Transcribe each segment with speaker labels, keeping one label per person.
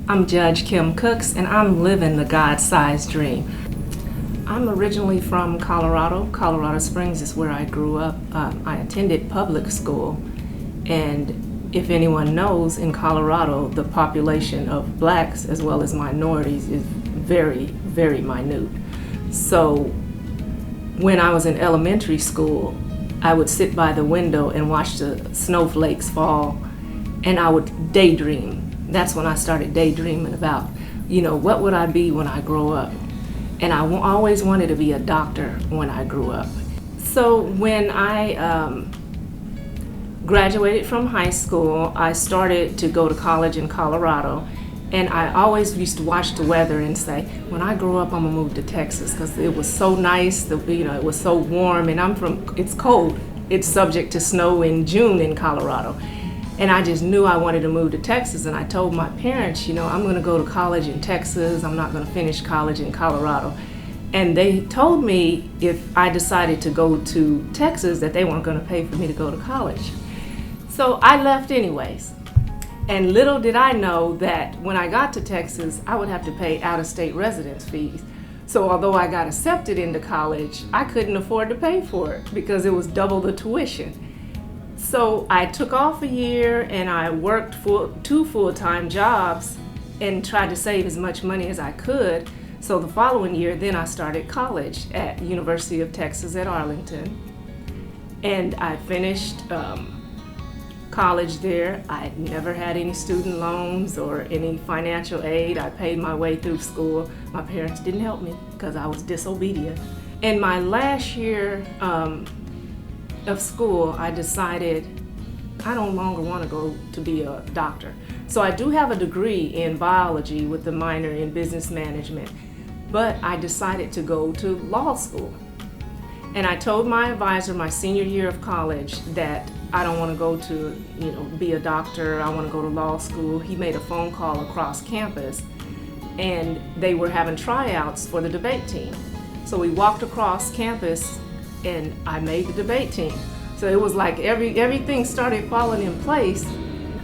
Speaker 1: I'm Judge Kim Cooks, and I'm living the God-sized dream. I'm originally from Colorado. Colorado Springs is where I grew up. I attended public school, and if anyone knows, in Colorado, the population of blacks as well as minorities is very, very minute. So when I was in elementary school, I would sit by the window and watch the snowflakes fall, and I would daydream. That's when I started daydreaming about, what would I be when I grow up? And I always wanted to be a doctor when I grew up. So when I graduated from high school, I started to go to college in Colorado, and I always used to watch the weather and say, when I grow up, I'm gonna move to Texas, because it was so nice, it was so warm, and it's cold. It's subject to snow in June in Colorado. And I just knew I wanted to move to Texas, and I told my parents, I'm gonna go to college in Texas, I'm not gonna finish college in Colorado. And they told me if I decided to go to Texas that they weren't gonna pay for me to go to college. So I left anyways. And little did I know that when I got to Texas, I would have to pay out-of-state residence fees. So although I got accepted into college, I couldn't afford to pay for it because it was double the tuition. So I took off a year and I worked two full-time jobs and tried to save as much money as I could. So the following year, then I started college at University of Texas at Arlington. And I finished college there. I never had any student loans or any financial aid. I paid my way through school. My parents didn't help me because I was disobedient. In my last year of school, I decided I no longer want to go to be a doctor. So I do have a degree in biology with a minor in business management, but I decided to go to law school. And I told my advisor my senior year of college that I don't want to go to, be a doctor, I want to go to law school. He made a phone call across campus, and they were having tryouts for the debate team. So we walked across campus and I made the debate team. So it was like everything started falling in place.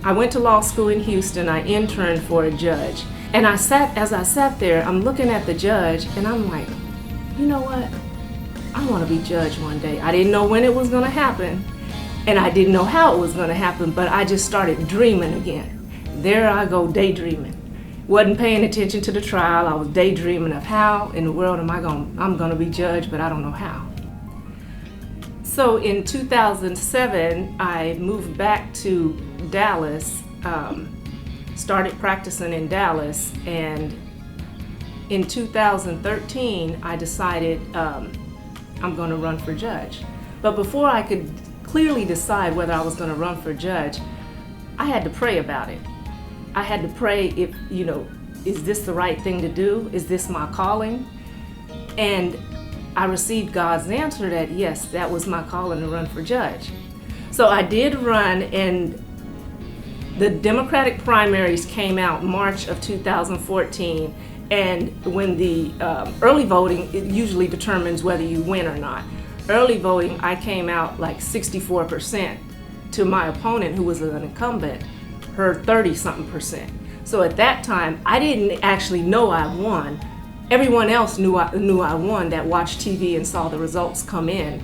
Speaker 1: I went to law school in Houston. I interned for a judge. And as I sat there, I'm looking at the judge and I'm like, you know what? I want to be judge one day. I didn't know when it was going to happen, and I didn't know how it was going to happen, but I just started dreaming again. There I go, daydreaming. Wasn't paying attention to the trial. I was daydreaming of how in the world I'm going to be judge, but I don't know how. So in 2007, I moved back to Dallas, started practicing in Dallas, and in 2013, I decided I'm going to run for judge. But before I could clearly decide whether I was going to run for judge, I had to pray about it. I had to pray if, is this the right thing to do? Is this my calling? And I received God's answer that yes, that was my calling to run for judge. So I did run, and the Democratic primaries came out March of 2014, and when the early voting, it usually determines whether you win or not. Early voting, I came out like 64% to my opponent, who was an incumbent, her 30-something%. So at that time, I didn't actually know I won. Everyone else knew I won that watched TV and saw the results come in.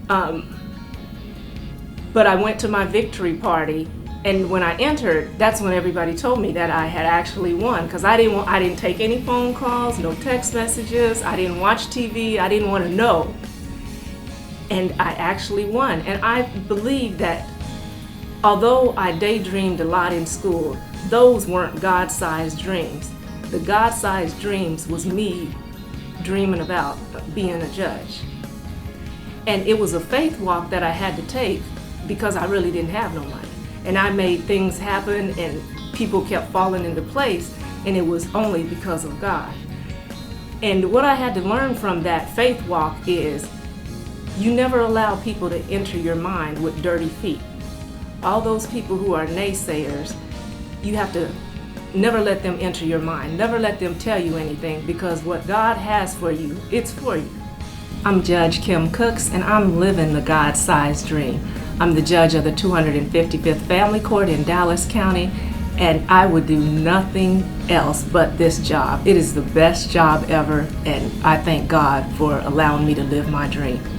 Speaker 1: But I went to my victory party, and when I entered, that's when everybody told me that I had actually won, because I didn't take any phone calls, no text messages, I didn't watch TV, I didn't want to know. And I actually won. And I believe that although I daydreamed a lot in school, those weren't God-sized dreams. The God-sized dreams was me dreaming about being a judge. And it was a faith walk that I had to take because I really didn't have no money. And I made things happen, and people kept falling into place, and it was only because of God. And what I had to learn from that faith walk is you never allow people to enter your mind with dirty feet. All those people who are naysayers, you have to never let them enter your mind. Never let them tell you anything, because what God has for you, it's for you. I'm Judge Kim Cooks, and I'm living the God-sized dream. I'm the judge of the 255th Family Court in Dallas County, and I would do nothing else but this job. It is the best job ever, and I thank God for allowing me to live my dream.